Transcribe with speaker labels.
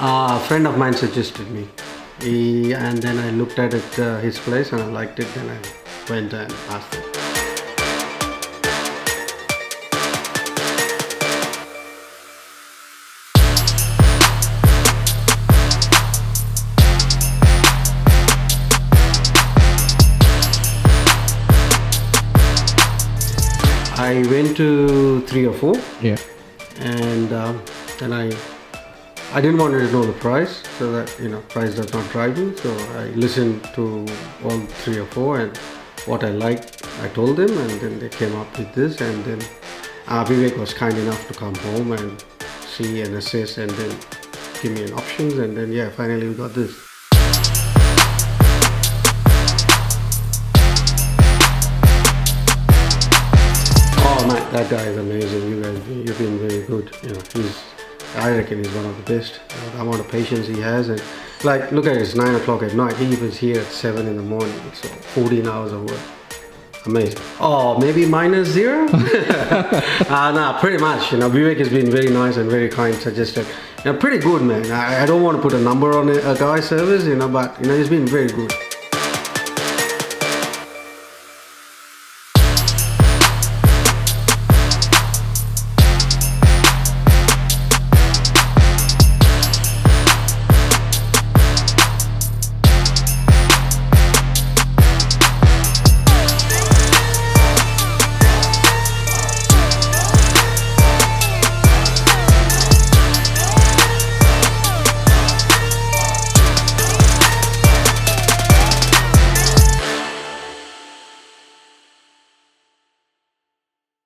Speaker 1: A friend of mine suggested me. And then I looked at it, his place, and I liked it, and I went and asked him. I went to 3 or 4.
Speaker 2: Yeah.
Speaker 1: And then I didn't want to know the price, so that price does not drive you. So I listened to all 3 or 4, and what I liked I told them, and then they came up with this. And then Vivek was kind enough to come home and see and assess and then give me an options, and then yeah, finally we got this. Oh man, that guy is amazing. You've been very good. I reckon he's one of the best. The amount of patience he has, and like, look at it, it's 9 o'clock at night. He was here at 7 in the morning, so 14 hours of work. Amazing. Oh, maybe -0? Nah, pretty much. Vivek has been very nice and very kind, suggested. Pretty good, man. I don't want to put a number on a guy's service, but he's been very good.